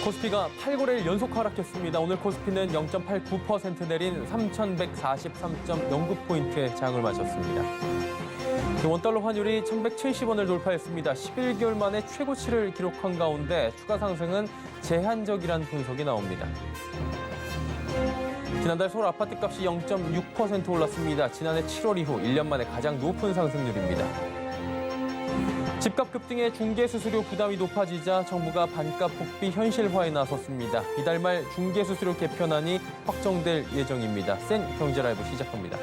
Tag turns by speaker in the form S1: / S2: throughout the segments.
S1: 코스피가 8거래일 연속 하락했습니다. 오늘 코스피는 0.89% 내린 3,143.09포인트의 장을 마쳤습니다. 원달러 환율이 1,170원을 돌파했습니다. 11개월 만에 최고치를 기록한 가운데 추가 상승은 제한적이라는 분석이 나옵니다. 지난달 서울 아파트값이 0.6% 올랐습니다. 지난해 7월 이후 1년 만에 가장 높은 상승률입니다. 집값 급등에 중개수수료 부담이 높아지자 정부가 반값 복비 현실화에 나섰습니다. 이달 말 중개수수료 개편안이 확정될 예정입니다. 센 경제라이브 시작합니다.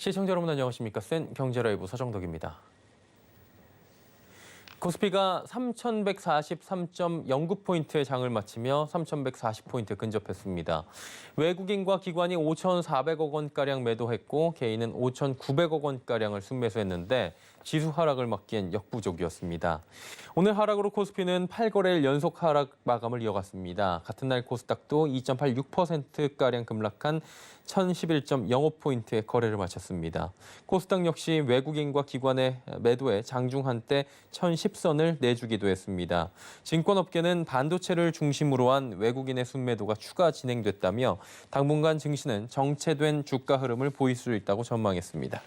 S1: 시청자 여러분 안녕하십니까? 센 경제라이브 서정덕입니다. 코스피가 3,143.09포인트의 장을 마치며 3,140포인트 근접했습니다. 외국인과 기관이 5,400억 원가량 매도했고 개인은 5,900억 원가량을 순매수했는데 지수 하락을 막기엔 역부족이었습니다. 오늘 하락으로 코스피는 8거래일 연속 하락 마감을 이어갔습니다. 같은 날 코스닥도 2.86%가량 급락한 1,011.05포인트의 거래를 마쳤습니다. 코스닥 역시 외국인과 기관의 매도에 장중 한때 1,010선을 내주기도 했습니다. 증권업계는 반도체를 중심으로 한 외국인의 순매도가 추가 진행됐다며 당분간 증시는 정체된 주가 흐름을 보일 수 있다고 전망했습니다.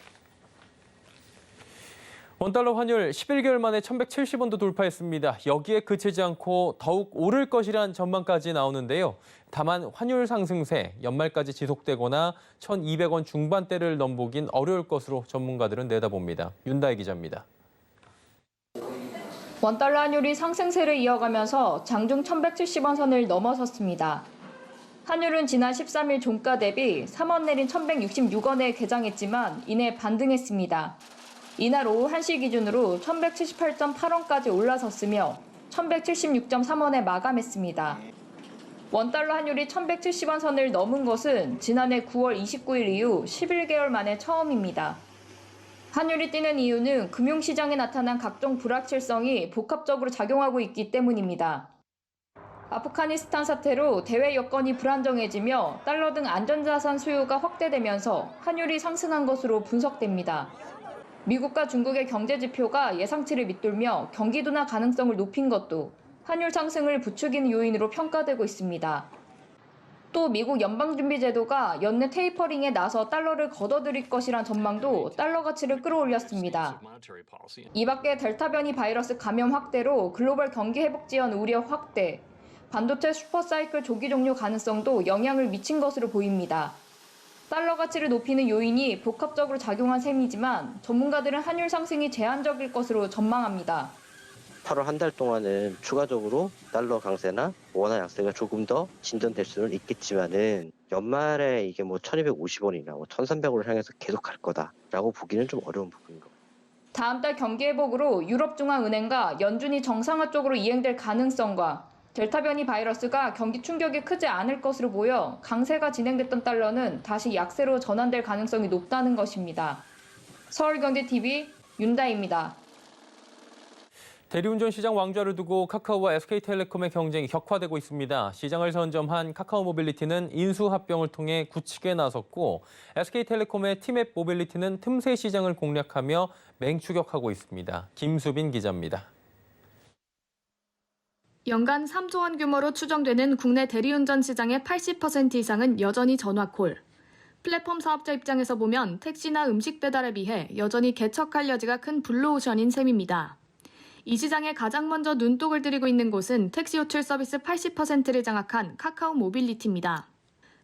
S1: 원달러 환율 11개월 만에 1,170원도 돌파했습니다. 여기에 그치지 않고 더욱 오를 것이란 전망까지 나오는데요. 다만 환율 상승세 연말까지 지속되거나 1,200원 중반대를 넘보긴 어려울 것으로 전문가들은 내다봅니다. 윤다혜 기자입니다.
S2: 원달러 환율이 상승세를 이어가면서 장중 1,170원 선을 넘어섰습니다. 환율은 지난 13일 종가 대비 3원 내린 1,166원에 개장했지만 이내 반등했습니다. 이날 오후 1시 기준으로 1,178.8원까지 올라섰으며 1,176.3원에 마감했습니다. 원달러 환율이 1,170원 선을 넘은 것은 지난해 9월 29일 이후 11개월 만에 처음입니다. 환율이 뛰는 이유는 금융시장에 나타난 각종 불확실성이 복합적으로 작용하고 있기 때문입니다. 아프가니스탄 사태로 대외 여건이 불안정해지며 달러 등 안전자산 수요가 확대되면서 환율이 상승한 것으로 분석됩니다. 미국과 중국의 경제 지표가 예상치를 밑돌며 경기 둔화 가능성을 높인 것도 환율 상승을 부추기는 요인으로 평가되고 있습니다. 또 미국 연방준비제도가 연내 테이퍼링에 나서 달러를 걷어들일 것이란 전망도 달러 가치를 끌어올렸습니다. 이 밖에 델타 변이 바이러스 감염 확대로 글로벌 경기 회복 지연 우려 확대, 반도체 슈퍼사이클 조기 종료 가능성도 영향을 미친 것으로 보입니다. 달러 가치를 높이는 요인이 복합적으로 작용한 셈이지만 전문가들은 환율 상승이 제한적일 것으로 전망합니다.
S3: 8월 한 달 동안은 추가적으로 달러 강세나 원화 약세가 조금 더 진전될 수는 있겠지만은 연말에 이게 1,250원이나 1,300원을 향해서 계속 갈 거다라고 보기는 좀 어려운 부분인 것 같아요.
S2: 다음 달 경기 회복으로 유럽중앙은행과 연준이 정상화 쪽으로 이행될 가능성과 델타 변이 바이러스가 경기 충격이 크지 않을 것으로 보여 강세가 진행됐던 달러는 다시 약세로 전환될 가능성이 높다는 것입니다. 서울경제TV 윤다혜입니다.
S1: 대리운전 시장 왕좌를 두고 카카오와 SK텔레콤의 경쟁이 격화되고 있습니다. 시장을 선점한 카카오 모빌리티는 인수합병을 통해 굳히게 나섰고 SK텔레콤의 티맵 모빌리티는 틈새 시장을 공략하며 맹추격하고 있습니다. 김수빈 기자입니다.
S4: 연간 3조 원 규모로 추정되는 국내 대리운전 시장의 80% 이상은 여전히 전화콜. 플랫폼 사업자 입장에서 보면 택시나 음식 배달에 비해 여전히 개척할 여지가 큰 블루오션인 셈입니다. 이 시장에 가장 먼저 눈독을 들이고 있는 곳은 택시 호출 서비스 80%를 장악한 카카오 모빌리티입니다.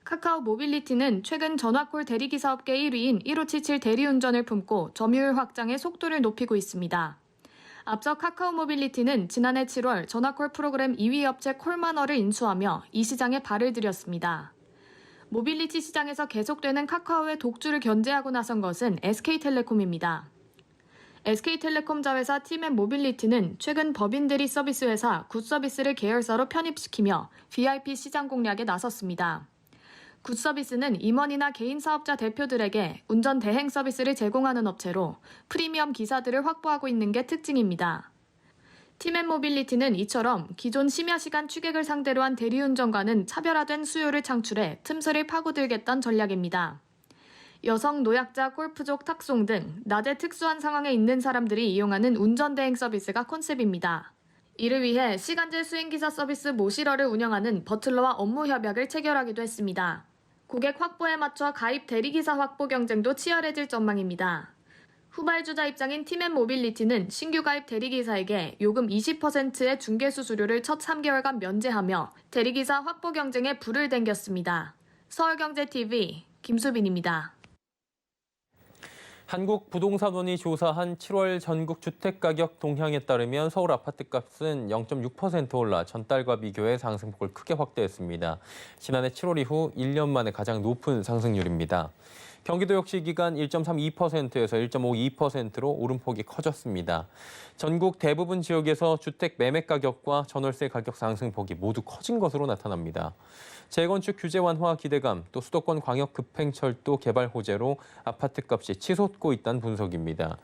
S4: 카카오 모빌리티는 최근 전화콜 대리기사 업계 1위인 1577 대리운전을 품고 점유율 확장에 속도를 높이고 있습니다. 앞서 카카오 모빌리티는 지난해 7월 전화콜 프로그램 2위 업체 콜마너를 인수하며 이 시장에 발을 들였습니다. 모빌리티 시장에서 계속되는 카카오의 독주를 견제하고 나선 것은 SK텔레콤입니다. SK텔레콤 자회사 팀앤모빌리티는 최근 법인 대리 서비스 회사 굿서비스를 계열사로 편입시키며 VIP 시장 공략에 나섰습니다. 굿서비스는 임원이나 개인 사업자 대표들에게 운전 대행 서비스를 제공하는 업체로 프리미엄 기사들을 확보하고 있는 게 특징입니다. 팀앤모빌리티는 이처럼 기존 심야 시간 취객을 상대로 한 대리운전과는 차별화된 수요를 창출해 틈새를 파고들겠다는 전략입니다. 여성, 노약자, 골프족, 탁송 등 낮에 특수한 상황에 있는 사람들이 이용하는 운전대행 서비스가 컨셉입니다. 이를 위해 시간제 수행기사 서비스 모시러를 운영하는 버틀러와 업무 협약을 체결하기도 했습니다. 고객 확보에 맞춰 가입 대리기사 확보 경쟁도 치열해질 전망입니다. 후발주자 입장인 팀앤모빌리티는 신규 가입 대리기사에게 요금 20%의 중개수수료를 첫 3개월간 면제하며 대리기사 확보 경쟁에 불을 댕겼습니다. 서울경제TV 김수빈입니다.
S1: 한국부동산원이 조사한 7월 전국 주택가격 동향에 따르면 서울 아파트값은 0.6% 올라 전달과 비교해 상승폭을 크게 확대했습니다. 지난해 7월 이후 1년 만에 가장 높은 상승률입니다. 경기도 역시 이 기간 1.32%에서 1.52%로 오름폭이 커졌습니다. 전국 대부분 지역에서 주택 매매 가격과 전월세 가격 상승폭이 모두 커진 것으로 나타납니다. 재건축 규제 완화 기대감, 또 수도권 광역 급행철도 개발 호재로 아파트값이 치솟고 있다는 분석입니다.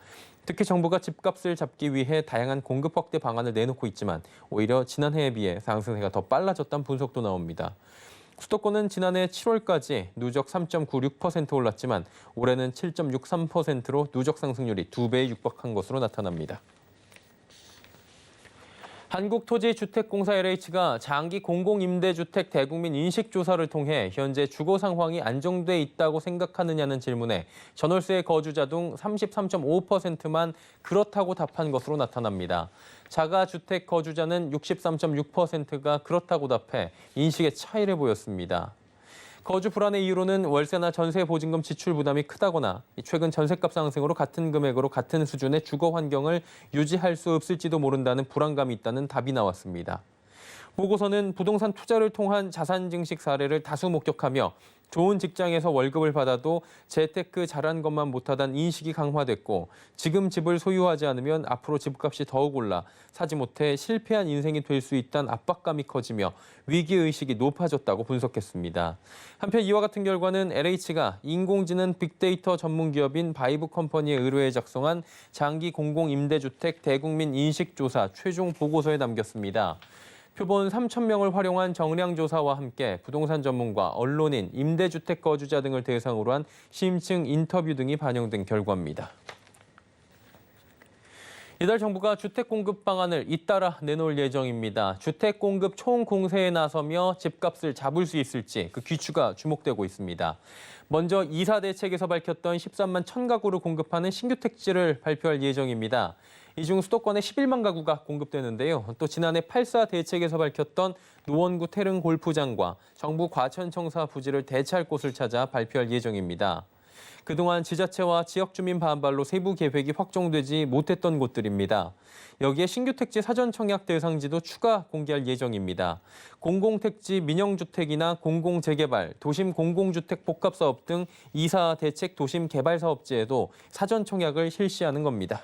S1: 특히 정부가 집값을 잡기 위해 다양한 공급 확대 방안을 내놓고 있지만 오히려 지난해에 비해 상승세가 더 빨라졌다는 분석도 나옵니다. 수도권은 지난해 7월까지 누적 3.96% 올랐지만 올해는 7.63%로 누적 상승률이 2배에 육박한 것으로 나타납니다. 한국토지주택공사 LH가 장기 공공임대주택 대국민 인식조사를 통해 현재 주거 상황이 안정돼 있다고 생각하느냐는 질문에 전월세 거주자 중 33.5%만 그렇다고 답한 것으로 나타납니다. 자가주택 거주자는 63.6%가 그렇다고 답해 인식의 차이를 보였습니다. 거주 불안의 이유로는 월세나 전세 보증금 지출 부담이 크다거나 최근 전세값 상승으로 같은 금액으로 같은 수준의 주거 환경을 유지할 수 없을지도 모른다는 불안감이 있다는 답이 나왔습니다. 보고서는 부동산 투자를 통한 자산 증식 사례를 다수 목격하며 좋은 직장에서 월급을 받아도 재테크 잘한 것만 못하다는 인식이 강화됐고 지금 집을 소유하지 않으면 앞으로 집값이 더욱 올라 사지 못해 실패한 인생이 될 수 있다는 압박감이 커지며 위기의식이 높아졌다고 분석했습니다. 한편 이와 같은 결과는 LH가 인공지능 빅데이터 전문기업인 바이브 컴퍼니에 의뢰해 작성한 장기 공공임대주택 대국민 인식조사 최종 보고서에 남겼습니다. 표본 3,000명을 활용한 정량조사와 함께 부동산 전문가, 언론인, 임대주택 거주자 등을 대상으로 한 심층 인터뷰 등이 반영된 결과입니다. 이달 정부가 주택 공급 방안을 잇따라 내놓을 예정입니다. 주택 공급 총공세에 나서며 집값을 잡을 수 있을지 그 귀추가 주목되고 있습니다. 먼저 2사 대책에서 밝혔던 13만 1,000가구를 공급하는 신규 택지를 발표할 예정입니다. 이 중 수도권에 11만 가구가 공급되는데요. 또 지난해 8사 대책에서 밝혔던 노원구 태릉 골프장과 정부 과천청사 부지를 대체할 곳을 찾아 발표할 예정입니다. 그동안 지자체와 지역 주민 반발로 세부 계획이 확정되지 못했던 곳들입니다. 여기에 신규 택지 사전 청약 대상지도 추가 공개할 예정입니다. 공공택지 민영주택이나 공공재개발, 도심 공공주택 복합사업 등 2사 대책 도심 개발 사업지에도 사전 청약을 실시하는 겁니다.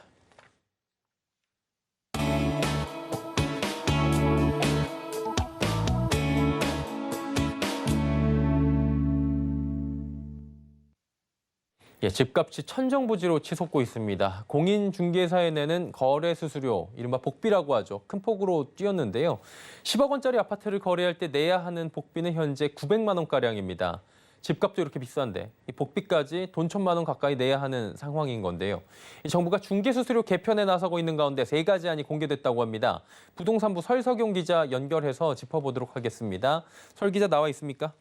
S1: 집값이 천정부지로 치솟고 있습니다. 공인중개사에 내는 거래 수수료, 이른바 복비라고 하죠. 큰 폭으로 뛰었는데요. 10억 원짜리 아파트를 거래할 때 내야 하는 복비는 현재 900만 원가량입니다. 집값도 이렇게 비싼데 이 복비까지 돈 1,000만 원 가까이 내야 하는 상황인 건데요. 이 정부가 중개수수료 개편에 나서고 있는 가운데 3가지 안이 공개됐다고 합니다. 부동산부 설석용 기자 연결해서 짚어보도록 하겠습니다. 설 기자 나와 있습니까?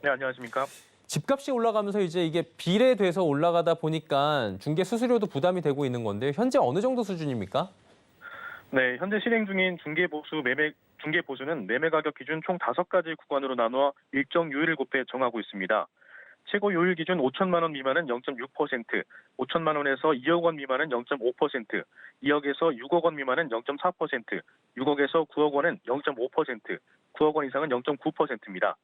S5: 네, 안녕하십니까?
S1: 집값이 올라가면서 이제 이게 비례돼서 올라가다 보니까 중개 수수료도 부담이 되고 있는 건데 현재 어느 정도 수준입니까?
S5: 네, 현재 실행 중인 중개 보수는 매매 가격 기준 총 5가지 구간으로 나누어 일정 요율을 곱해 정하고 있습니다. 최고 요율 기준 5천만 원 미만은 0.6%, 5천만 원에서 2억 원 미만은 0.5%, 2억에서 6억 원 미만은 0.4%, 6억에서 9억 원은 0.5%, 9억 원 이상은 0.9%입니다.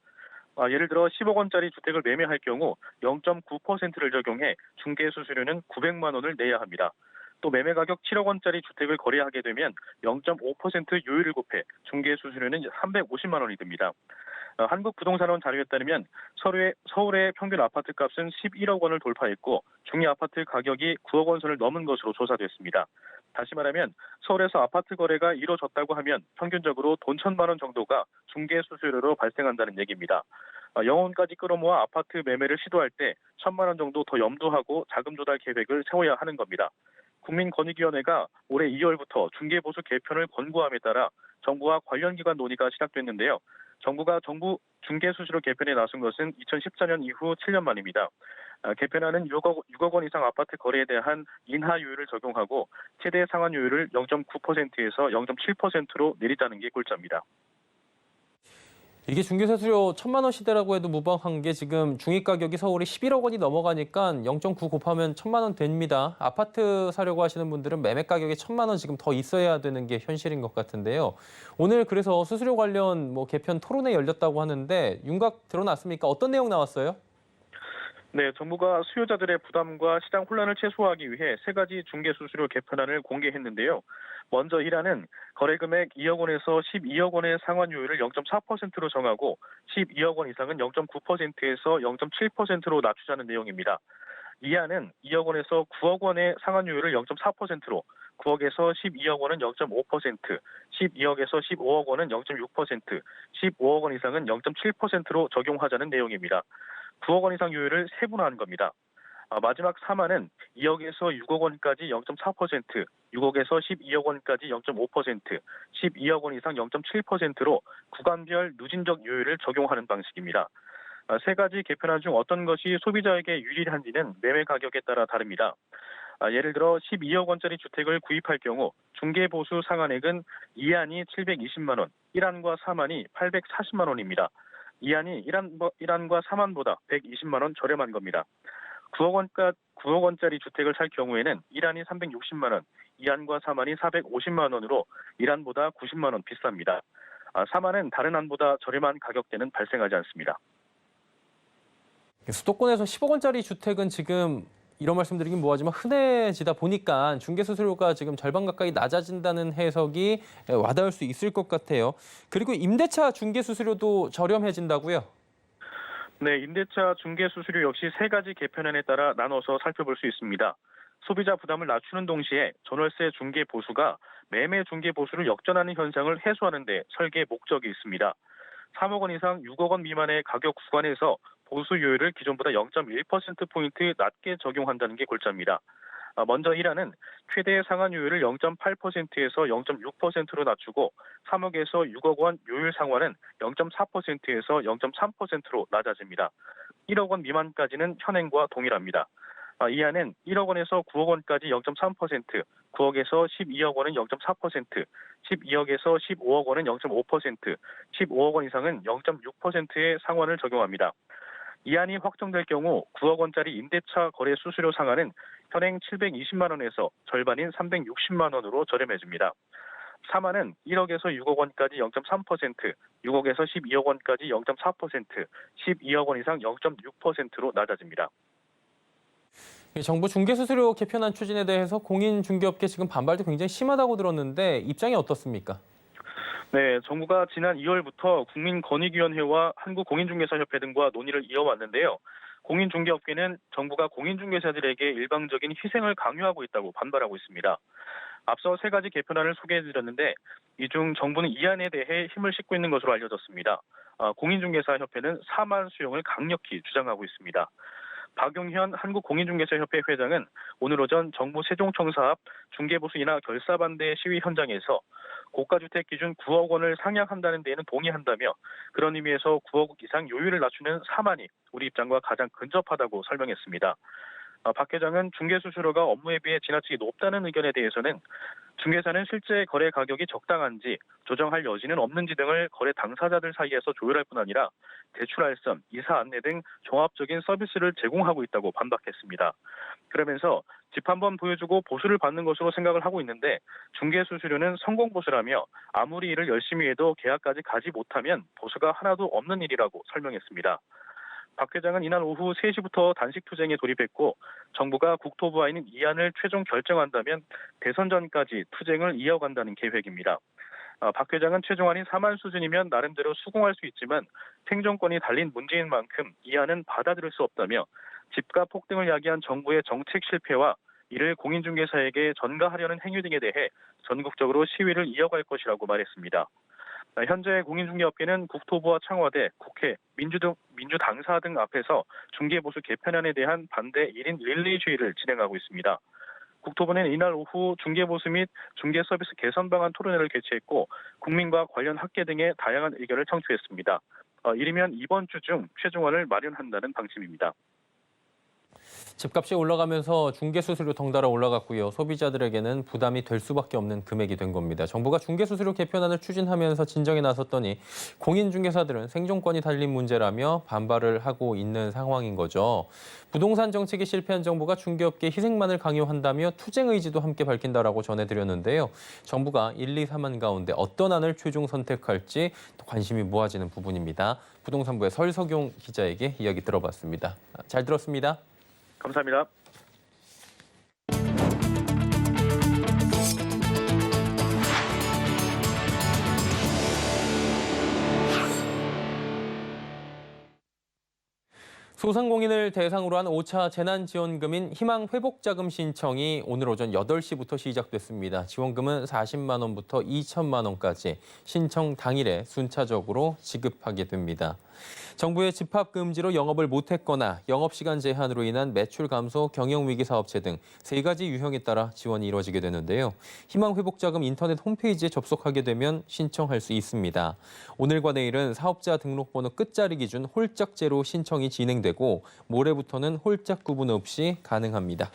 S5: 예를 들어 10억 원짜리 주택을 매매할 경우 0.9%를 적용해 중개 수수료는 900만 원을 내야 합니다. 또 매매 가격 7억 원짜리 주택을 거래하게 되면 0.5% 요율을 곱해 중개 수수료는 350만 원이 듭니다. 한국부동산원 자료에 따르면 서울의 평균 아파트 값은 11억 원을 돌파했고 중위 아파트 가격이 9억 원 선을 넘은 것으로 조사됐습니다. 다시 말하면 서울에서 아파트 거래가 이루어졌다고 하면 평균적으로 돈 1,000만 원 정도가 중개 수수료로 발생한다는 얘기입니다. 영혼까지 끌어모아 아파트 매매를 시도할 때 1,000만 원 정도 더 염두하고 자금 조달 계획을 세워야 하는 겁니다. 국민권익위원회가 올해 2월부터 중개보수 개편을 권고함에 따라 정부와 관련 기관 논의가 시작됐는데요. 정부가 정부 중개수수료 개편에 나선 것은 2014년 이후 7년 만입니다. 개편안은 6억 원 이상 아파트 거래에 대한 인하율을 적용하고 최대 상한율을 0.9%에서 0.7%로 내리자는 게 골자입니다.
S1: 이게 중개수수료 1,000만 원 시대라고 해도 무방한 게 지금 중위 가격이 서울이 11억 원이 넘어가니까 0.9 곱하면 1,000만 원 됩니다. 아파트 사려고 하시는 분들은 매매 가격이 1,000만 원 지금 더 있어야 되는 게 현실인 것 같은데요. 오늘 그래서 수수료 관련 개편 토론회 열렸다고 하는데 윤곽 드러났습니까? 어떤 내용 나왔어요?
S5: 네, 정부가 수요자들의 부담과 시장 혼란을 최소화하기 위해 3가지 중개수수료 개편안을 공개했는데요. 먼저 1안은 거래금액 2억 원에서 12억 원의 상환율을 0.4%로 정하고 12억 원 이상은 0.9%에서 0.7%로 낮추자는 내용입니다. 2안은 2억 원에서 9억 원의 상환율을 0.4%로 9억에서 12억 원은 0.5%, 12억에서 15억 원은 0.6%, 15억 원 이상은 0.7%로 적용하자는 내용입니다. 9억 원 이상 요율을 세분화한 겁니다. 마지막 3안은 2억에서 6억 원까지 0.4%, 6억에서 12억 원까지 0.5%, 12억 원 이상 0.7%로 구간별 누진적 요율을 적용하는 방식입니다. 3가지 개편안 중 어떤 것이 소비자에게 유리한지는 매매 가격에 따라 다릅니다. 예를 들어 12억 원짜리 주택을 구입할 경우 중개보수 상한액은 2안이 720만 원, 1안과 3안이 840만 원입니다. 2안이 1안과 3안보다 120만 원 저렴한 겁니다. 9억 원짜리 주택을 살 경우에는 1안이 360만 원, 2안과 3안이 450만 원으로 1안보다 90만 원 비쌉니다. 3안은 다른 안보다 저렴한 가격대는 발생하지 않습니다.
S1: 수도권에서 10억 원짜리 주택은 지금 이런 말씀드리긴 뭐하지만 흔해지다 보니까 중개수수료가 지금 절반 가까이 낮아진다는 해석이 와닿을 수 있을 것 같아요. 그리고 임대차 중개수수료도 저렴해진다고요?
S5: 네, 임대차 중개수수료 역시 3가지 개편안에 따라 나눠서 살펴볼 수 있습니다. 소비자 부담을 낮추는 동시에 전월세 중개 보수가 매매 중개 보수를 역전하는 현상을 해소하는 데 설계 목적이 있습니다. 3억 원 이상 6억 원 미만의 가격 구간에서 보수요율을 기존보다 0.1%포인트 낮게 적용한다는 게 골자입니다. 먼저 1안은 최대 상한요율을 0.8%에서 0.6%로 낮추고 3억에서 6억 원 요율 상환은 0.4%에서 0.3%로 낮아집니다. 1억 원 미만까지는 현행과 동일합니다. 2안은 1억 원에서 9억 원까지 0.3%, 9억에서 12억 원은 0.4%, 12억에서 15억 원은 0.5%, 15억 원 이상은 0.6%의 상환을 적용합니다. 2안이 확정될 경우 9억 원짜리 임대차 거래 수수료 상한은 현행 720만 원에서 절반인 360만 원으로 저렴해집니다. 3안은 1억에서 6억 원까지 0.3%, 6억에서 12억 원까지 0.4%, 12억 원 이상 0.6%로 낮아집니다.
S1: 정부 중개수수료 개편안 추진에 대해서 공인중개업계 지금 반발도 굉장히 심하다고 들었는데 입장이 어떻습니까?
S5: 네, 정부가 지난 2월부터 국민권익위원회와 한국공인중개사협회 등과 논의를 이어왔는데요. 공인중개업계는 정부가 공인중개사들에게 일방적인 희생을 강요하고 있다고 반발하고 있습니다. 앞서 3가지 개편안을 소개해드렸는데 이 중 정부는 이 안에 대해 힘을 싣고 있는 것으로 알려졌습니다. 공인중개사협회는 4만 수용을 강력히 주장하고 있습니다. 박용현 한국공인중개사협회 회장은 오늘 오전 정부 세종청사 앞 중개보수 인하 결사 반대 시위 현장에서 고가주택 기준 9억 원을 상향한다는 데에는 동의한다며 그런 의미에서 9억 이상 요율을 낮추는 3안이 우리 입장과 가장 근접하다고 설명했습니다. 박 회장은 중개수수료가 업무에 비해 지나치게 높다는 의견에 대해서는 중개사는 실제 거래 가격이 적당한지 조정할 여지는 없는지 등을 거래 당사자들 사이에서 조율할 뿐 아니라 대출알선, 이사 안내 등 종합적인 서비스를 제공하고 있다고 반박했습니다. 그러면서 집 한번 보여주고 보수를 받는 것으로 생각을 하고 있는데 중개수수료는 성공보수라며 아무리 일을 열심히 해도 계약까지 가지 못하면 보수가 하나도 없는 일이라고 설명했습니다. 박 회장은 이날 오후 3시부터 단식 투쟁에 돌입했고 정부가 국토부와 있는 이안을 최종 결정한다면 대선 전까지 투쟁을 이어간다는 계획입니다. 박 회장은 최종안이 4만 수준이면 나름대로 수긍할 수 있지만 생존권이 달린 문제인 만큼 이안은 받아들일 수 없다며 집값 폭등을 야기한 정부의 정책 실패와 이를 공인중개사에게 전가하려는 행위 등에 대해 전국적으로 시위를 이어갈 것이라고 말했습니다. 현재 공인중개업계는 국토부와 청와대, 국회, 민주당사 등 앞에서 중개보수 개편안에 대한 반대 1인 릴레이 주의를 진행하고 있습니다. 국토부는 이날 오후 중개보수 및 중개서비스 개선 방안 토론회를 개최했고 국민과 관련 학계 등의 다양한 의견을 청취했습니다. 이르면 이번 주 중 최종안을 마련한다는 방침입니다.
S1: 집값이 올라가면서 중개수수료 덩달아 올라갔고요. 소비자들에게는 부담이 될 수밖에 없는 금액이 된 겁니다. 정부가 중개수수료 개편안을 추진하면서 진정에 나섰더니 공인중개사들은 생존권이 달린 문제라며 반발을 하고 있는 상황인 거죠. 부동산 정책이 실패한 정부가 중개업계 희생만을 강요한다며 투쟁 의지도 함께 밝힌다라고 전해드렸는데요. 정부가 1, 2, 3안 가운데 어떤 안을 최종 선택할지 또 관심이 모아지는 부분입니다. 부동산부의 설석용 기자에게 이야기 들어봤습니다. 잘 들었습니다.
S5: 감사합니다.
S1: 소상공인을 대상으로 한 5차 재난지원금인 희망회복자금 신청이 오늘 오전 8시부터 시작됐습니다. 지원금은 40만 원부터 2천만 원까지 신청 당일에 순차적으로 지급하게 됩니다. 정부의 집합 금지로 영업을 못했거나 영업시간 제한으로 인한 매출 감소, 경영위기 사업체 등 3가지 유형에 따라 지원이 이루어지게 되는데요. 희망회복자금 인터넷 홈페이지에 접속하게 되면 신청할 수 있습니다. 오늘과 내일은 사업자 등록번호 끝자리 기준 홀짝제로 신청이 진행되고 모레부터는 홀짝 구분 없이 가능합니다.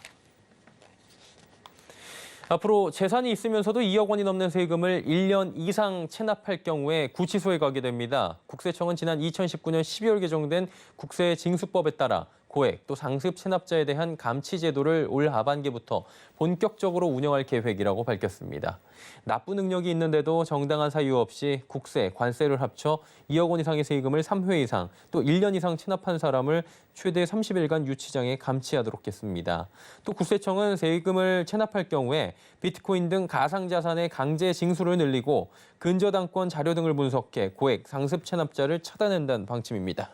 S1: 앞으로 재산이 있으면서도 2억 원이 넘는 세금을 1년 이상 체납할 경우에 구치소에 가게 됩니다. 국세청은 지난 2019년 12월 개정된 국세징수법에 따라 고액 또 상습 체납자에 대한 감치 제도를 올 하반기부터 본격적으로 운영할 계획이라고 밝혔습니다. 납부 능력이 있는데도 정당한 사유 없이 국세, 관세를 합쳐 2억 원 이상의 세금을 3회 이상 또 1년 이상 체납한 사람을 최대 30일간 유치장에 감치하도록 했습니다. 또 국세청은 세금을 체납할 경우에 비트코인 등 가상자산의 강제 징수를 늘리고 근저당권 자료 등을 분석해 고액 상습 체납자를 찾아낸다는 방침입니다.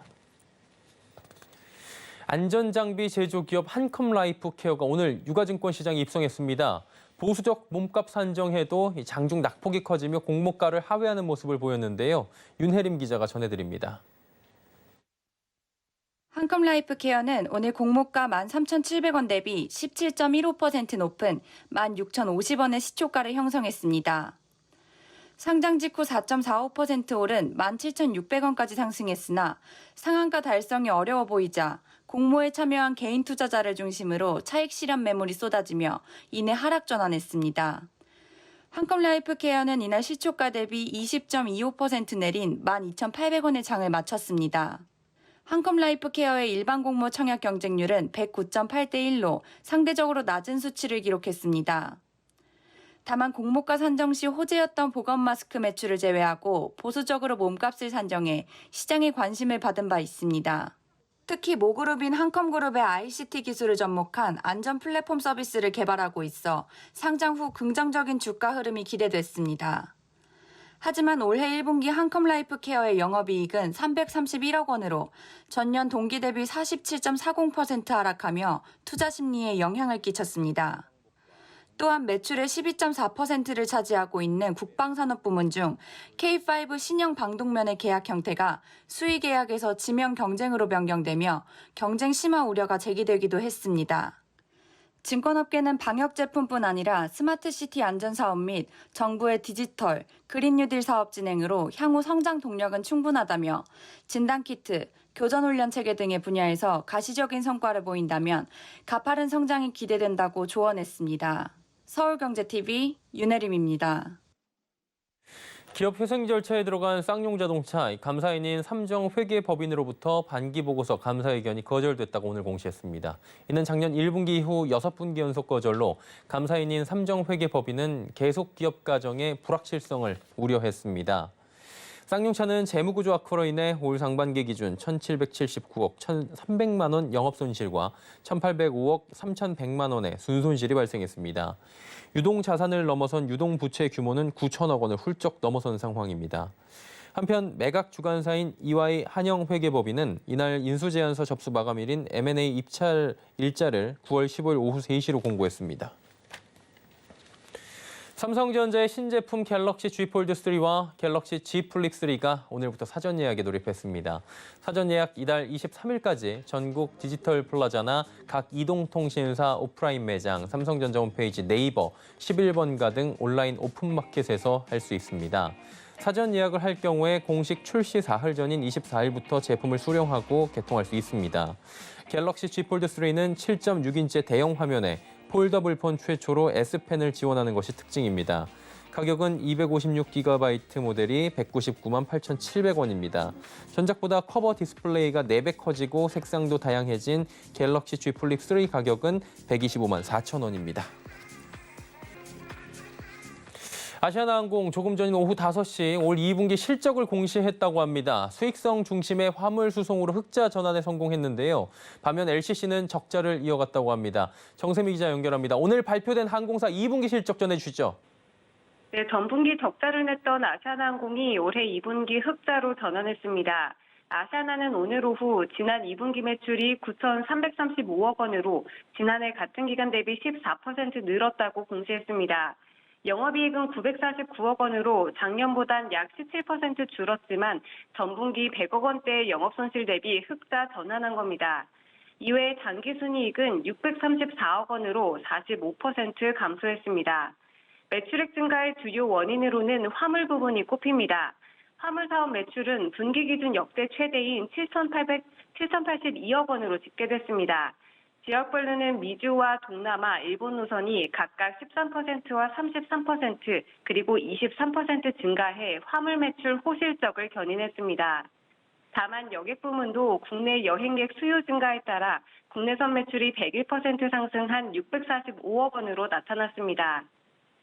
S1: 안전장비 제조기업 한컴라이프케어가 오늘 유가증권 시장에 입성했습니다. 보수적 몸값 산정해도 장중 낙폭이 커지며 공모가를 하회하는 모습을 보였는데요. 윤혜림 기자가 전해드립니다.
S6: 한컴라이프케어는 오늘 공모가 13,700원 대비 17.15% 높은 16,050원의 시초가를 형성했습니다. 상장 직후 4.45% 오른 17,600원까지 상승했으나 상한가 달성이 어려워 보이자 공모에 참여한 개인 투자자를 중심으로 차익 실현 매물이 쏟아지며 이내 하락 전환했습니다. 한컴라이프케어는 이날 시초가 대비 20.25% 내린 12,800원의 장을 마쳤습니다. 한컴라이프케어의 일반 공모 청약 경쟁률은 109.8대 1로 상대적으로 낮은 수치를 기록했습니다. 다만 공모가 산정 시 호재였던 보건 마스크 매출을 제외하고 보수적으로 몸값을 산정해 시장의 관심을 받은 바 있습니다. 특히 모그룹인 한컴그룹의 ICT 기술을 접목한 안전 플랫폼 서비스를 개발하고 있어 상장 후 긍정적인 주가 흐름이 기대됐습니다. 하지만 올해 1분기 한컴라이프케어의 영업이익은 331억 원으로 전년 동기 대비 47.40% 하락하며 투자 심리에 영향을 끼쳤습니다. 또한 매출의 12.4%를 차지하고 있는 국방산업 부문 중 K5 신형 방독면의 계약 형태가 수의 계약에서 지명 경쟁으로 변경되며 경쟁 심화 우려가 제기되기도 했습니다. 증권업계는 방역제품뿐 아니라 스마트시티 안전사업 및 정부의 디지털, 그린 뉴딜 사업 진행으로 향후 성장 동력은 충분하다며 진단키트, 교전훈련체계 등의 분야에서 가시적인 성과를 보인다면 가파른 성장이 기대된다고 조언했습니다. 서울경제TV 윤혜림입니다.
S1: 기업 회생 절차에 들어간 쌍용자동차 감사인인 삼정회계법인으로부터 반기보고서 감사 의견이 거절됐다고 오늘 공시했습니다. 이는 작년 1분기 이후 6분기 연속 거절로 감사인인 삼정회계법인은 계속 기업 가정의 불확실성을 우려했습니다. 쌍용차는 재무구조 악화로 인해 올 상반기 기준 1,779억 1,300만 원 영업손실과 1,805억 3,100만 원의 순손실이 발생했습니다. 유동자산을 넘어선 유동부채 규모는 9천억 원을 훌쩍 넘어선 상황입니다. 한편 매각 주관사인 EY 한영회계법인은 이날 인수제안서 접수 마감일인 M&A 입찰 일자를 9월 15일 오후 3시로 공고했습니다. 삼성전자의 신제품 갤럭시 Z 폴드 3와 갤럭시 Z 플립 3가 오늘부터 사전 예약에 돌입했습니다. 사전 예약 이달 23일까지 전국 디지털 플라자나 각 이동통신사 오프라인 매장, 삼성전자 홈페이지, 네이버, 11번가 등 온라인 오픈마켓에서 할 수 있습니다. 사전 예약을 할 경우에 공식 출시 사흘 전인 24일부터 제품을 수령하고 개통할 수 있습니다. 갤럭시 Z 폴드 3는 7.6인치 대형 화면에 폴더블 폰 최초로 S펜을 지원하는 것이 특징입니다. 가격은 256GB 모델이 199만 8,700원입니다. 전작보다 커버 디스플레이가 4배 커지고 색상도 다양해진 갤럭시 Z 플립 3 가격은 125만 4천원입니다. 아시아나항공 조금 전인 오후 5시 올 2분기 실적을 공시했다고 합니다. 수익성 중심의 화물 수송으로 흑자 전환에 성공했는데요. 반면 LCC는 적자를 이어갔다고 합니다. 정세미 기자 연결합니다. 오늘 발표된 항공사 2분기 실적 전해주시죠.
S7: 네, 전분기 적자를 냈던 아시아나항공이 올해 2분기 흑자로 전환했습니다. 아시아나는 오늘 오후 지난 2분기 매출이 9,335억 원으로 지난해 같은 기간 대비 14% 늘었다고 공시했습니다. 영업이익은 949억 원으로 작년보단 약 17% 줄었지만 전분기 100억 원대의 영업손실 대비 흑자 전환한 겁니다. 이외에 당기순이익은 634억 원으로 45% 감소했습니다. 매출액 증가의 주요 원인으로는 화물 부분이 꼽힙니다. 화물 사업 매출은 분기 기준 역대 최대인 7,082억 원으로 집계됐습니다. 지역별로는 미주와 동남아, 일본 노선이 각각 13%와 33% 그리고 23% 증가해 화물 매출 호실적을 견인했습니다. 다만 여객 부문도 국내 여행객 수요 증가에 따라 국내선 매출이 101% 상승한 645억 원으로 나타났습니다.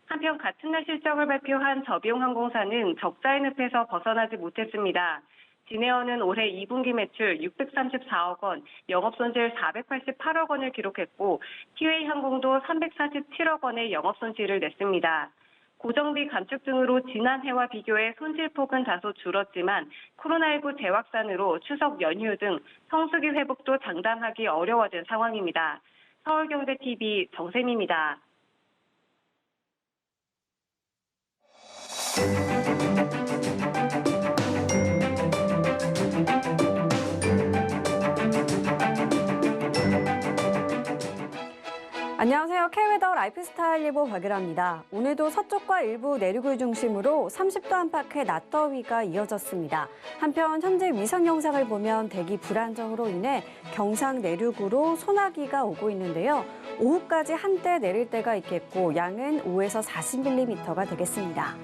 S7: 한편 같은 날 실적을 발표한 저비용항공사는 적자의 늪에서 벗어나지 못했습니다. 진에어는 올해 2분기 매출 634억 원, 영업손실 488억 원을 기록했고 티웨이항공도 347억 원의 영업손실을 냈습니다. 고정비 감축 등으로 지난해와 비교해 손실폭은 다소 줄었지만 코로나19 재확산으로 추석 연휴 등 성수기 회복도 장담하기 어려워진 상황입니다. 서울경제TV 정세미입니다.
S8: 안녕하세요. K웨더 라이프스타일 리보 박유라입니다. 오늘도 서쪽과 일부 내륙을 중심으로 30도 안팎의 낮더위가 이어졌습니다. 한편 현재 위성 영상을 보면 대기 불안정으로 인해 경상 내륙으로 소나기가 오고 있는데요. 오후까지 한때 내릴 때가 있겠고 양은 5에서 40mm가 되겠습니다.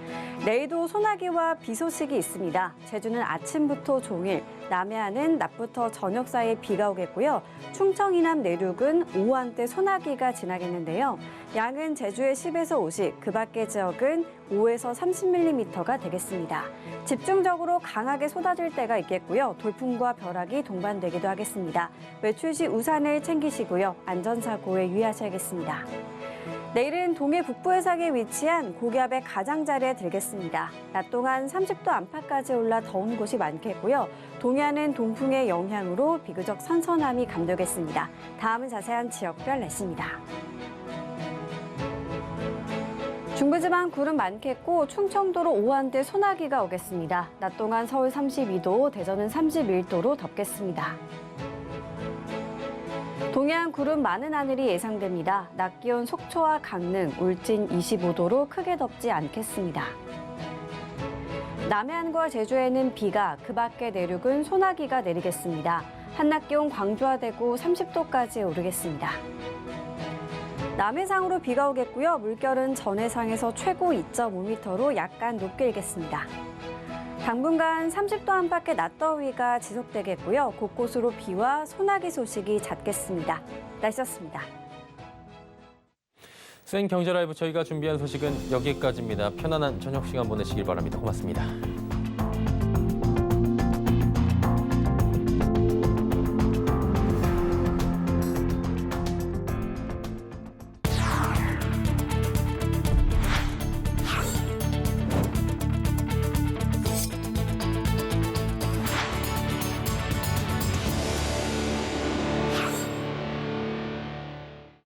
S8: 내일도 소나기와 비 소식이 있습니다. 제주는 아침부터 종일, 남해안은 낮부터 저녁 사이에 비가 오겠고요. 충청 이남 내륙은 오후 한때 소나기가 지나겠는데요. 양은 제주에 10에서 50, 그 밖의 지역은 5에서 30mm가 되겠습니다. 집중적으로 강하게 쏟아질 때가 있겠고요. 돌풍과 벼락이 동반되기도 하겠습니다. 외출 시 우산을 챙기시고요. 안전사고에 유의하셔야겠습니다. 내일은 동해 북부 해상에 위치한 고기압의 가장자리에 들겠습니다. 낮 동안 30도 안팎까지 올라 더운 곳이 많겠고요. 동해안은 동풍의 영향으로 비교적 선선함이 감도겠습니다. 다음은 자세한 지역별 날씨입니다. 중부지방 구름 많겠고 충청도로 오후 한때 소나기가 오겠습니다. 낮 동안 서울 32도, 대전은 31도로 덥겠습니다. 동해안 구름 많은 하늘이 예상됩니다. 낮 기온 속초와 강릉, 울진 25도로 크게 덥지 않겠습니다. 남해안과 제주에는 비가, 그 밖의 내륙은 소나기가 내리겠습니다. 한낮 기온 광주와 대구 30도까지 오르겠습니다. 남해상으로 비가 오겠고요. 물결은 전해상에서 최고 2.5m로 약간 높게 일겠습니다. 당분간 30도 안팎의 낮더위가 지속되겠고요. 곳곳으로 비와 소나기 소식이 잦겠습니다. 날씨였습니다.
S1: 생경제라이브 저희가 준비한 소식은 여기까지입니다. 편안한 저녁 시간 보내시길 바랍니다. 고맙습니다.